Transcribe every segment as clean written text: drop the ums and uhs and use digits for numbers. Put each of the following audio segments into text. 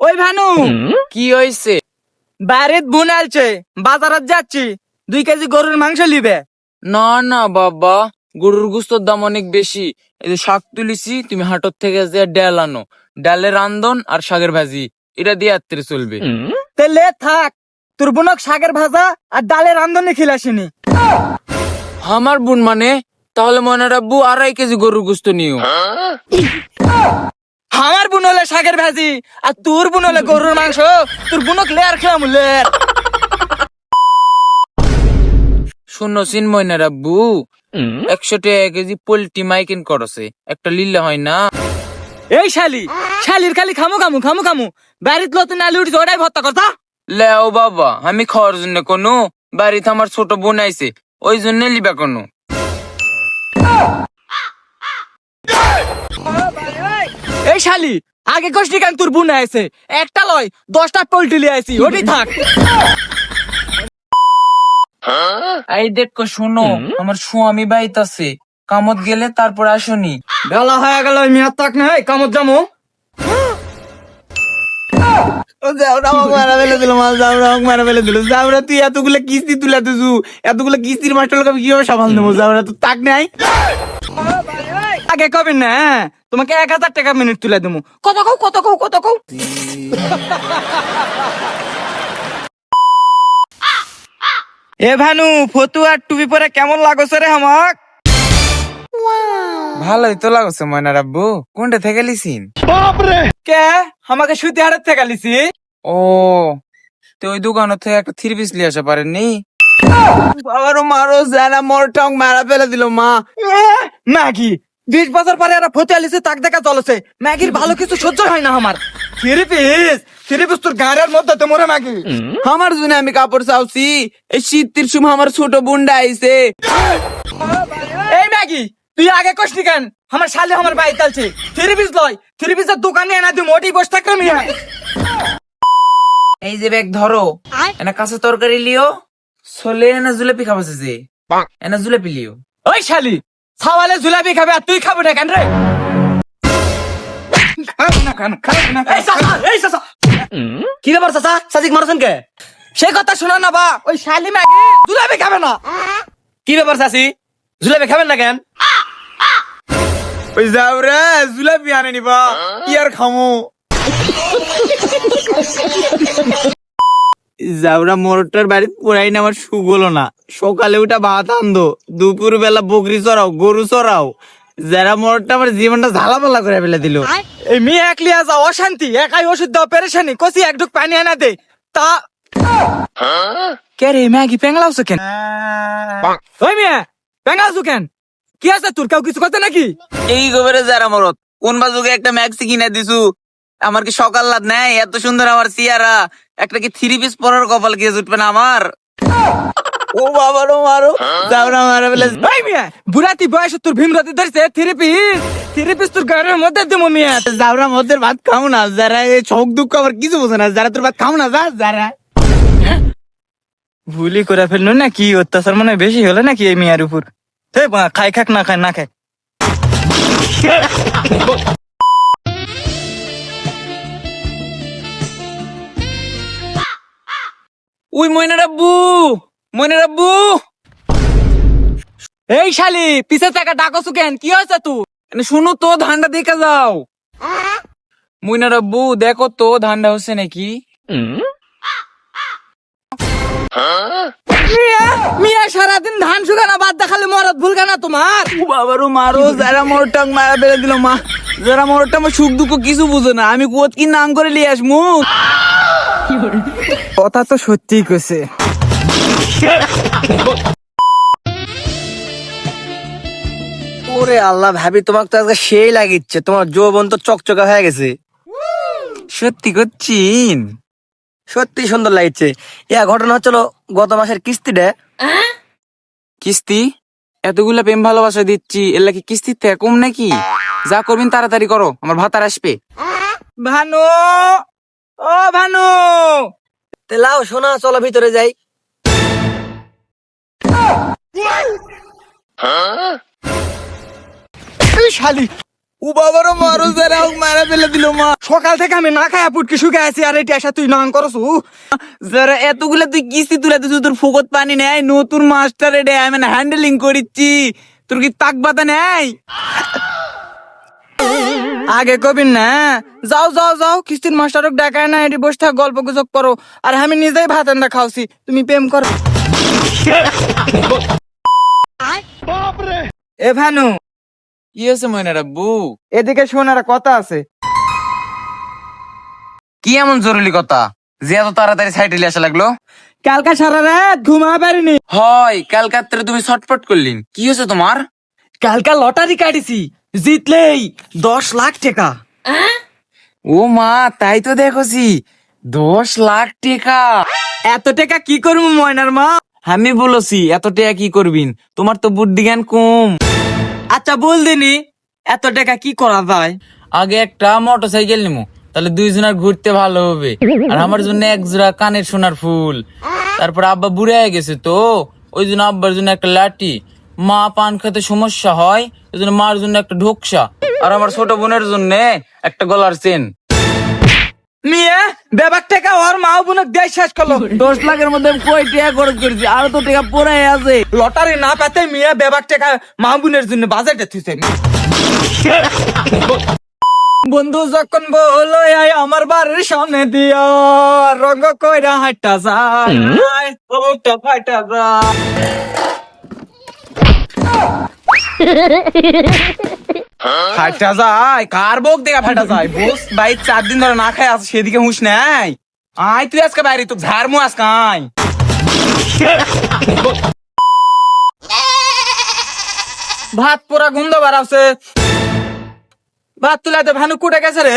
ওই ভানু, কি হয়েছে? বাইরে বোন আলছে, বাজারত যাচ্ছি, 2 কেজি গরুর মাংস লিবে। না না বাবা, গরুর গোস্তর দাম অনেক বেশি। এই যে শাক তুলিছি, তুমি হাটর থেকে যে ডাল আনো, ডালের রান্ধন আর শাকের ভাজি, এটা দিয়ে আত্মীয় চলবে। তেলে থাক, তোর বোনক শাকের ভাজা আর ডালের রান্ধনে খিলাসিনি। আমার বোন মানে? তাহলে মনে রাখবো 2.5 কেজি গরুর গোস্ত নিও। আমার বোন হলে শাকের ভাজি আর তোর বোন হলে গরুর মাংস। তোর বোনক লেয়ার খেলাম লেয়ার। শূন্য সিন ময়না রাব্বু, 100 টাকা কেজি পোল্ট্রি মাইকিন করছে, একটা লিলে হয় না? এই শালির খালি খামু খামু খামু খামু, বাড়িত লতুন আলু উঠছে, ওটাই ভর্তা করতা। লেও বাবা, আমি খাওয়ার জন্য কোনো, বাড়িতে আমার ছোট বোন আইছে, ওই জন্য লিবা কোনো। এই শালি, আগে কষ্টি কান তোর বোন আছে, একটা লয় 10টা পোল্ট্রি লিয়ে আইছি, ওটাই থাক। এই দেখো শোনো, আমার স্বামী বাইত আছে, কামত গেলে তারপর আসনি। বেলা হয়ে গেল, মেয়াদ তাক নাই, কামত যামু। তুই এতগুলো কিস্তি তুলে দিছু, এতগুলো কিস্তির মাস্টার কিভাবে সামাল নেবো? যাওরা তো তাক নাই। আগে কবে না, তোমাকে 1000 টাকা মিনিট তুলে দেবো। কত কও কত কও কত কও। এ ভানু, ফতুয়ার টুপি পরে কেমন লাগছে রে আমাক? ভালোই তো লাগছে ময়না রাব্বু, কোনটা থেকে লিসিন? কে আমাকে সুতি হারের থেকে লিছি? ও, তো ওই দোকানের থেকে একটা 3 পিস লিয়ে আসা পারেননি? বাবারও মারো জানা, মোর টং মারা ফেলে দিল মা। ম্যাগি 20 বছর পরে এরা ফতুয়া লিছে, তাক দেখা চলেছে। ম্যাগির ভালো কিছু সহ্য হয় না আমার। থ্রি পিস তোর গাড়ির মধ্যে তো মরে ম্যাগি। আমার জন্য আমি কাপড় চাওছি, এই শীতের সময় আমার ছোট বোনটা আইছে। এই ম্যাগি, তুই আগে কষ্টি কেন? আমার শালে আমার বাই চলছে, থ্রি পিস লয়, থ্রি পিসের দোকানে এনা তুই মোটি বসে থাকলে মিয়া। এই যে ব্যাগ ধরো, এনা কাঁচা তরকারি লিও, ছোলে এনা জুলেপি খাবাছে যে, এনা জুলেপি লিও। ওই শালি, ছাওয়ালে জুলাপি খাবে আর তুই খাবো না কেন রে? এই চাচা, কি ব্যাপার চাচা, সাজিক মারছেন কে? সে কথা শোনো না বা, ওই শালি ম্যাগি জুলাপি খাবে না। কি ব্যাপার চাচি, জুলেপি খাবেন না কেন? ওই যাও রে, জুলাপি আনে নিবা, কি আর খামো। যাওরা মোরটার বাড়ি পুরাই না, আমার সুগলো না। সকালে উঠা ভাত আন্দো, দুপুর বেলা বকরি চড়াও, গরু চড়াও। যারা মোরটা আমার জীবনটা ঝালাপালা করে ফেলে দিল। এই মেয়ে একলিয়া যাও, অশান্তি, একাই ওষুধ দাও, পেরেশানি, কষি এক ঢুক পানি আনা দে। তা কে রে ম্যাগি পেঙ্গলাওছো কেন? ওই মেয়ে পেঙ্গলাওছো কেন? কি আছে তোর, কেউ কিছু করতে নাকি? এই গোবরে যারা মরত, কোন বাজুকে একটা ম্যাক্সি কিনে দিছু, আমার কি সকাল রাত নাই? এত সুন্দর আমার চেহারা, একটা কি 3 পিস পরার কপাল কি জুটবে না আমার? ও বাবারও মারো, যাওরা মারা ফেলে। ওই মিয়া, বুড়াতি বয়স তোর ভীমরাতি ধরছে, থ্রি পিস তোর গাড়ির মধ্যে দেবো মিয়া। যাওরা মধ্যে ভাত খাও না, যারা এই শোক দুঃখ আমার কিছু বোঝে না, যারা তোর ভাত খাও না, যারা ভুলি করে ফেললো না, কি অত্যাচার মানে বেশি হলো নাকি এই মিয়ার উপর? খাই খাক না খায় না খায়। উই ময়না রাব্বু, ময়না রাব্বু। এই শালি, পিছে টাকা ডাকছো কেন? কি হয়েছে তুই? শুনো তো, ধানটা দেখে যাও। ময়না রাব্বু দেখো তো, ধানটা হচ্ছে নাকি? মিয়া সারাদিন ধান শুকানা বাদ দেখালে মরদ ভুল না তোমার? বাবারও মারো, যারা মোর টং মারা ফেলে দিল মা। যারা মোরটা আমার সুখ দুঃখ কিছু বুঝে না, আমি কোত কি নাম করে লিয়ে আসমু। কথা তো সত্যিই কইছে। ওরে আল্লাহ, ভাবি তোমাকে তো আজকে সেই লাগিচ্ছে, তোমার যৌবন তো চকচকা হয়ে গেছে। সত্যি করছিন? সত্যি সুন্দর লাগছে। ইয়া ঘটনা হচ্ছিল গত মাসের কিস্তিটা। কিস্তি? এতগুলা প্রেম ভালোবাসা দিচ্ছি, এর কি কিস্তির থেকে কম নাকি? যা করবেন তাড়াতাড়ি করো, আমার ভাতার আসবে। ভানু, ও ভানু, লাও শোনা, চলো ভিতরে যাই। এই শালি, ও বাবারও মারো যারা হোক মারা ফেলে দিল মা। সকাল থেকে আমি না খায়া পুটকি শুকে আছি আর এটা এসে তুই নাং করছু। যারা এতগুলা তুই কিস্তি তুলে দিছু, তোর ফোকত পানি নেই, নতুন মাস্টার এটা আমি হ্যান্ডেলিং করিচ্ছি, তোর কি তাক বাতা নেই? আগে কবিন না, যাও যাও যাও কিস্তির মাস্টারক ডাকায় না, এটি বসে থাক গল্প গুজব করো, আর আমি নিজেই ভাত রান্না খাওছি, তুমি প্রেম করো। এ ভানু, কি হয়েছে ময়নার আব্বু? এদিকে শোন, আর কথা আছে। কি এমন জরুরি কথা যে এত তাড়াতাড়ি সাইডে আসা লাগলো? কালকা সারা রাত ঘুমা পারিনি। হয় কাল রাত্রে তুমি ছটফট করলিন, কি হয়েছে তোমার? কালকা লটারি কাটিছি, জিতলেই 10 লাখ টাকা। ও মা, তাই তো দেখছি 10 লাখ টাকা। এত টাকা কি করবো ময়নার মা? আমি বলছি এত টাকা কি করবিন, তোমার তো বুদ্ধি জ্ঞান কম। আচ্ছা বল দিনি, এত টাকা কি করা যায়? আগে একটা মোটর সাইকেল নিমু, তাহলে দুইজনের ঘুরতে ভালো হবে, আর আমার জন্য এক জোড়া কানের সোনার ফুল। তারপর আব্বা বুড়ে হয়ে গেছে তো, ওই জন্য আব্বার জন্য একটা লাঠি, মা পান খেতে সমস্যা হয় ওই জন্য মার জন্য একটা ঢোকসা, আর আমার ছোট বোনের জন্য একটা গলার চেন। মিয়া বেবাক টাকা ওর মা বোনক দেয় শেষ করলো। 10 লাখের মধ্যে আমি কয় টাকা খরচ করেছি, আরো তো টাকা পড়ে আছে। লটারি না পেতে মিয়া বেবাক টাকা মা বোনের জন্য বাজেটে থুইছে। বন্ধু যখন বলো আয় আমার বাড়ির সামনে দিয়া, রঙ কইরা হাঁটা যায়, বুকটা ফাটা যায়। ফাটা যায় কার বক দেখা ফাটা যায়? বস ভাই 4 দিন ধরে না খায় আছে, সেদিকে হুঁশ নাই। আয় তুই আজকে বাইরে, তো ঝাড়মু আজকে আয়। ভাত পুরা গন্ধ বাড়াচ্ছে। ভাত তুলাতে ভানু কুটে গেছে রে।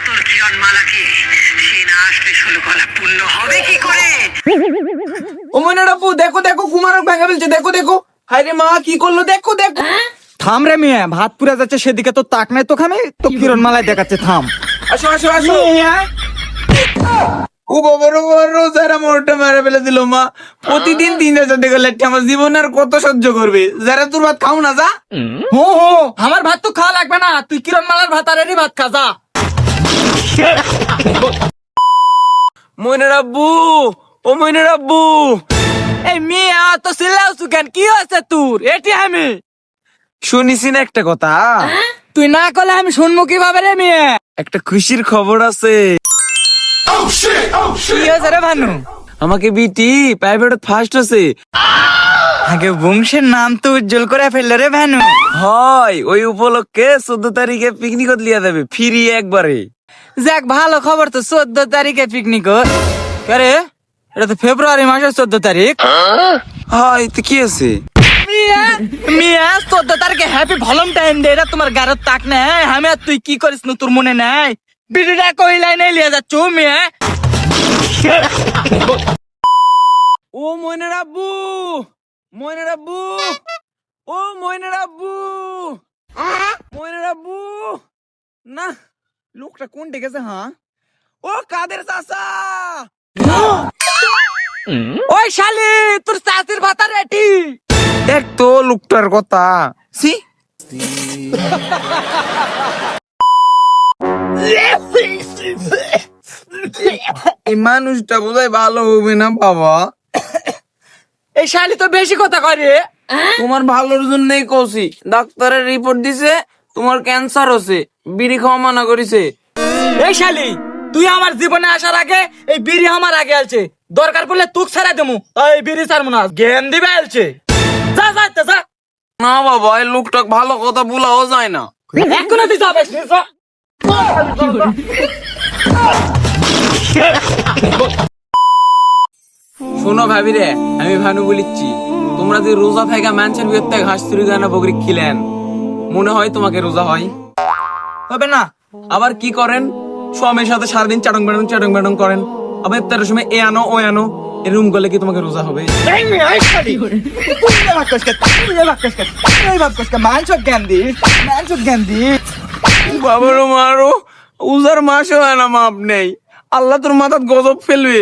তোর কিরণমালাকে সে না আসলে 16 গলা পূর্ণ হবে কি করে? ও ময়নার আব্বু দেখো দেখো, কুমারক ভেঙে ফেলছে, দেখো দেখো। হায় রে মা কি করলো, দেখো দেখো। থাম রে মিয়া, ভাত পুরা যাচ্ছে সেদিকে তো তাক নাই, তো খামে তো কিরণ মালায় দেখাচ্ছে, থাম। আসো আসো আসো। ও বাবারও যারা মোটরটা মেরে ফেলে দিল মা। প্রতিদিন 3000 টাকা লাগছে, আমার জীবন আর কত সহ্য করবে? যারা তোর ভাত খাও না যা। হো হো, আমার ভাত তো খাওয়া লাগবে না, তুই কিরণ মালার ভাত আর এরই ভাত খা যা। মইনের আব্বু, ও মইনের আব্বু। এই মিয়া তো চিল্লাউছু কেন, কি হয়েছে তোর? এটি আমি শুনিছি না একটা কথা? তুই না করলে আমি শুনবো কিভাবে রে মিয়া? একটা খুশির খবর আছে। কি হয়েছে রে ভানু? আমাকে বিটি প্রাইভেট ফার্স্ট আছে। আগে বংশের নাম তো উজ্জ্বল করে ফেললো রে ভানু। হয় ওই উপলক্ষে 14 তারিখে পিকনিক লিয়া যাবে ফ্রি একবারে। যাক ভালো খবর তো, 14 তারিখে পিকনিক। আরে এটা তো ফেব্রুয়ারি মাসের 14 তারিখ। হয় তো কি আছে? মিয়া মিয়া 14 তারিখে হ্যাপি ভ্যালেন্টাইন ডে, এটা তোমার গারত তাক নাই। আমি আর তুই কি করিস না তোর মনে নাই? বিড়িটা কইলাই নাই লিয়ে যাচ্ছ মিয়া। ও মইনের আব্বু, মইনের আব্বু, ও মইনের আব্বু, মইনের আব্বু। না লোকটা কোন ডেকেছে? হ্যাঁ ও কাদের চাচা। ওই শালি তোর চাচির ভাতা রেটি। দেখ তো লোকটার কথা। সি এই মানুষটা বোধহয় ভালো হবে না বাবা। এই শালি তো বেশি কথা করে। তোমার ভালোর জন্যই কইছি, ডাক্তারের রিপোর্ট দিছে তোমার ক্যান্সার হচ্ছে, বিড়ি খাওয়া মানা করেছে। এই শালি তুই আমার জীবনে আসার আগে এই বিড়ি আমার আগে আলছে, দরকার পড়লে তুক ছাড়া দেবো, এই বিড়ি ছাড়বো না, জ্ঞান দিবে আলছে। যা যা যা। না বাবা, এই লোকটা ভালো কথা বলাও যায় না। এখনো তুই যাবে। শোনো ভাবি রে, আমি ভানু বলিচ্ছি, তোমরা যে রোজা থাকা মানুষের বিরুদ্ধে ঘাস চুরি গানা বকরি খিলেন, মনে হয় তোমাকে রোজা হয়? হবে না। আবার কি করেন, স্বামীর সাথে সারাদিন চাটং বেটং করেন, আবার ইফতারের সময় এ আনো ও আনো, এরকম করলে কি তোমাকে রোজা হবে? এই মেয়ে, এই শালি, তুই যে ভাগ করিস কে, তুই যে ভাগ করিস কে, তুই ভাগ করিস কে, মানসক জ্ঞান দি। বাবারও মারো, উজার মাসও হয় না মাপ নেই। আল্লাহ তোর মাথাত গজব ফেলবে।